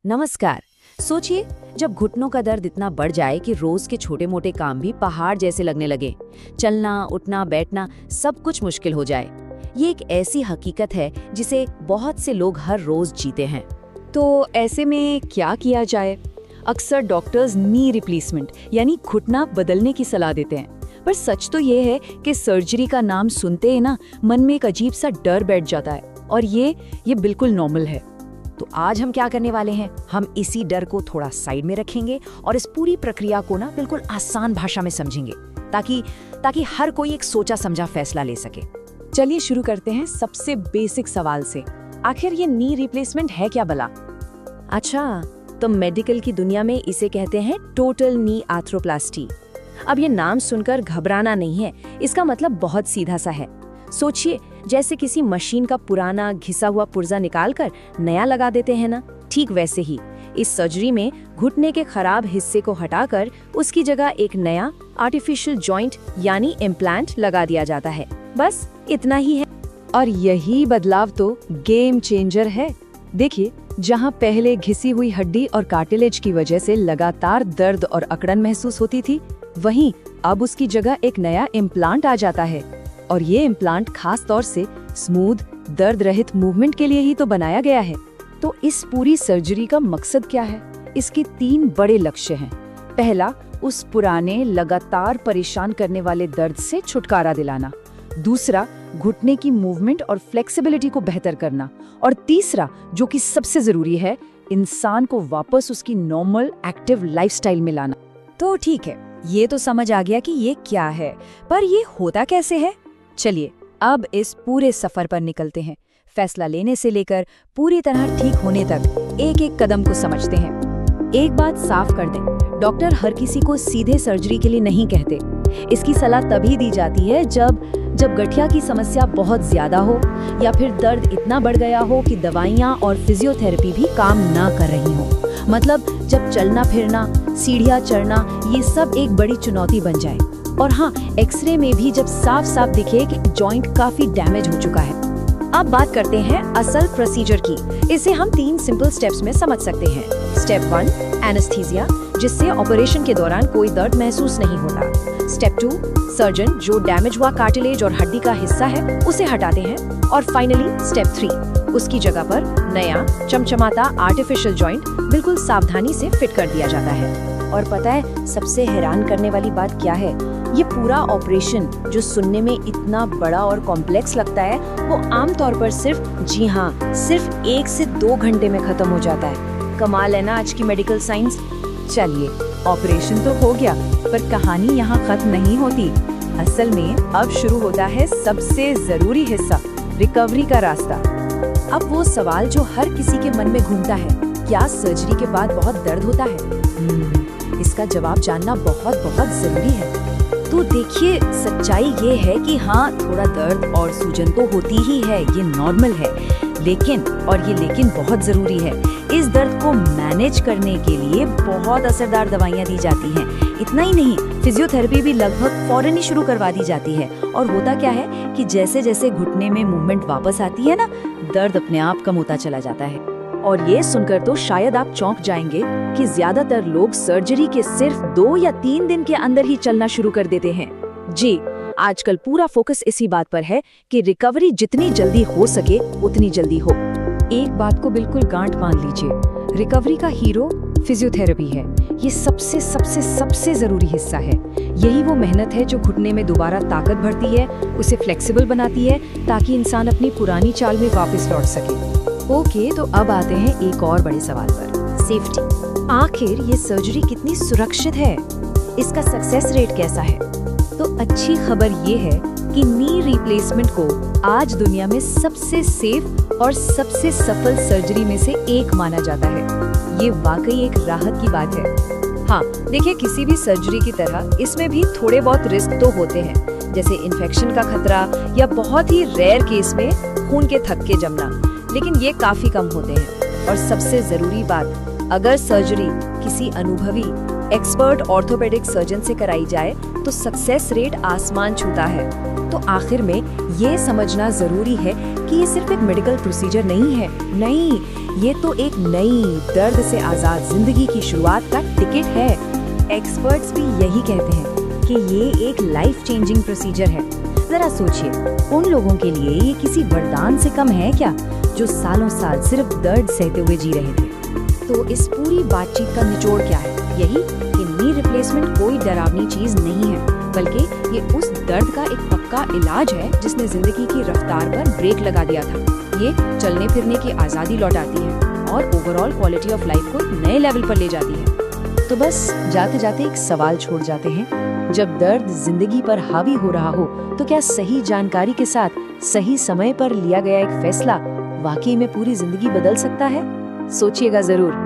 नमस्कार। सोचिए, जब घुटनों का दर्द इतना बढ़ जाए कि रोज के छोटे मोटे काम भी पहाड़ जैसे लगने लगे, चलना, उठना, बैठना सब कुछ मुश्किल हो जाए। ये एक ऐसी हकीकत है जिसे बहुत से लोग हर रोज जीते हैं। तो ऐसे में क्या किया जाए? अक्सर डॉक्टर्स नी रिप्लेसमेंट यानी घुटना बदलने की सलाह देते हैं, पर सच तो ये है कि सर्जरी का नाम सुनते ही ना मन में एक अजीब सा डर बैठ जाता है, और ये बिल्कुल नॉर्मल है। तो आज हम क्या करने वाले हैं, हम इसी डर को थोड़ा साइड में रखेंगे और इस पूरी प्रक्रिया को ना बिल्कुल आसान भाषा में समझेंगे, ताकि हर कोई एक सोचा समझा फैसला ले सके। चलिए शुरू करते हैं सबसे बेसिक सवाल से। आखिर ये नी रिप्लेसमेंट है क्या भला? अच्छा, तो मेडिकल की दुनिया में इसे कहते हैं टोटल नी आर्थ्रोप्लास्टी। अब ये नाम सुनकर घबराना नहीं है, इसका मतलब बहुत सीधा सा है। सोचिए, जैसे किसी मशीन का पुराना घिसा हुआ पुर्जा निकालकर नया लगा देते हैं ना, ठीक वैसे ही इस सर्जरी में घुटने के खराब हिस्से को हटाकर उसकी जगह एक नया आर्टिफिशियल जॉइंट यानी इम्प्लांट लगा दिया जाता है। बस इतना ही है। और यही बदलाव तो गेम चेंजर है। देखिए, जहां पहले घिसी हुई हड्डी और कार्टिलेज की वजह से लगातार दर्द और अकड़न महसूस होती थी, वहीं अब उसकी जगह एक नया इम्प्लांट आ जाता है। और ये इम्प्लांट खास तौर से स्मूथ, दर्द रहित मूवमेंट के लिए ही तो बनाया गया है। तो इस पूरी सर्जरी का मकसद क्या है? इसके 3 बड़े लक्ष्य हैं। पहला, उस पुराने लगातार परेशान करने वाले दर्द से छुटकारा दिलाना। दूसरा, घुटने की मूवमेंट और फ्लेक्सिबिलिटी को बेहतर करना। और तीसरा, जो कि सबसे जरूरी है, इंसान को वापस उसकी नॉर्मल एक्टिव लाइफस्टाइल में लाना। तो ठीक है, ये तो समझ आ गया कि ये क्या है, पर ये होता कैसे है? चलिए अब इस पूरे सफर पर निकलते हैं। फैसला लेने से लेकर पूरी तरह ठीक होने तक एक एक कदम को समझते हैं। एक बात साफ कर दें, डॉक्टर हर किसी को सीधे सर्जरी के लिए नहीं कहते। इसकी सलाह तभी दी जाती है जब गठिया की समस्या बहुत ज्यादा हो, या फिर दर्द इतना बढ़ गया हो कि दवाइयाँ और फिजियोथेरेपी भी काम ना कर रही हो। मतलब जब चलना फिरना, सीढ़ियाँ चढ़ना, ये सब एक बड़ी चुनौती बन जाए। और हाँ, एक्सरे में भी जब साफ साफ दिखे कि जॉइंट काफी डैमेज हो चुका है। अब बात करते हैं असल प्रोसीजर की। इसे हम 3 सिंपल स्टेप्स में समझ सकते हैं। स्टेप 1, एनेस्थीसिया, जिससे ऑपरेशन के दौरान कोई दर्द महसूस नहीं होता। स्टेप 2, सर्जन जो डैमेज हुआ कार्टिलेज और हड्डी का हिस्सा है उसे हटाते हैं। और फाइनली स्टेप 3, उसकी जगह पर नया चमचमाता आर्टिफिशियल जॉइंट बिल्कुल सावधानी से फिट कर दिया जाता है। और पता है सबसे हैरान करने वाली बात क्या है? ये पूरा ऑपरेशन जो सुनने में इतना बड़ा और कॉम्प्लेक्स लगता है, वो आमतौर पर सिर्फ 1 से 2 घंटे में खत्म हो जाता है। कमाल है ना आज की मेडिकल साइंस। चलिए, ऑपरेशन तो हो गया, पर कहानी यहाँ खत्म नहीं होती। असल में अब शुरू होता है सबसे जरूरी हिस्सा, रिकवरी का रास्ता। अब वो सवाल जो हर किसी के मन में घूमता है, क्या सर्जरी के बाद बहुत दर्द होता है? इसका जवाब जानना बहुत बहुत जरूरी है। तो देखिए, सच्चाई ये है कि हाँ, थोड़ा दर्द और सूजन तो होती ही है, ये नॉर्मल है। लेकिन बहुत जरूरी है, इस दर्द को मैनेज करने के लिए बहुत असरदार दवाइयाँ दी जाती हैं। इतना ही नहीं, फिजियोथेरेपी भी लगभग फौरन ही शुरू करवा दी जाती है। और होता क्या है कि जैसे जैसे घुटने में मूवमेंट वापस आती है ना, दर्द अपने आप कम होता चला जाता है। और ये सुनकर तो शायद आप चौंक जाएंगे कि ज्यादातर लोग सर्जरी के सिर्फ 2 या 3 दिन के अंदर ही चलना शुरू कर देते हैं। जी, आजकल पूरा फोकस इसी बात पर है कि रिकवरी जितनी जल्दी हो सके उतनी जल्दी हो। एक बात को बिल्कुल गांठ बांध लीजिए, रिकवरी का हीरो फिजियोथेरेपी है। ये सबसे जरूरी हिस्सा है। यही वो मेहनत है जो घुटने में दोबारा ताकत भरती है, उसे फ्लेक्सिबल बनाती है, ताकि इंसान अपनी पुरानी चाल में वापस लौट सके। ओके, तो अब आते हैं एक और बड़े सवाल पर, सेफ्टी। आखिर ये सर्जरी कितनी सुरक्षित है? इसका सक्सेस रेट कैसा है? तो अच्छी खबर ये है कि नी रिप्लेसमेंट को आज दुनिया में सबसे सेफ और सबसे सफल सर्जरी में से एक माना जाता है। ये वाकई एक राहत की बात है। हाँ, देखिए, किसी भी सर्जरी की तरह इसमें भी थोड़े बहुत रिस्क तो होते हैं, जैसे इन्फेक्शन का खतरा या बहुत ही रेयर केस में खून के थक्के जमना, लेकिन ये काफी कम होते हैं। और सबसे जरूरी बात, अगर सर्जरी किसी अनुभवी एक्सपर्ट ऑर्थोपेडिक सर्जन से कराई जाए तो सक्सेस रेट आसमान छूता है। तो आखिर में ये समझना जरूरी है कि ये सिर्फ एक मेडिकल प्रोसीजर नहीं है, नहीं, ये तो एक नई दर्द से आजाद जिंदगी की शुरुआत का टिकट है। एक्सपर्ट्स भी यही कहते हैं कि ये एक लाइफ चेंजिंग प्रोसीजर है। जरा सोचिए, उन लोगों के लिए ये किसी वरदान से कम है क्या, जो सालों साल सिर्फ दर्द सहते हुए जी रहे थे। तो इस पूरी बातचीत का निचोड़ क्या है? यही कि नी रिप्लेसमेंट कोई डरावनी चीज नहीं है, बल्कि ये उस दर्द का एक पक्का इलाज है जिसने जिंदगी की रफ्तार पर ब्रेक लगा दिया था। ये चलने फिरने की आज़ादी लौटाती है और ओवरऑल क्वालिटी ऑफ लाइफ को नए लेवल पर ले जाती है। तो बस जाते जाते एक सवाल छोड़ जाते हैं, जब दर्द जिंदगी पर हावी हो रहा हो तो क्या सही जानकारी के साथ सही समय पर लिया गया एक फैसला वाकई में पूरी जिंदगी बदल सकता है? सोचिएगा जरूर।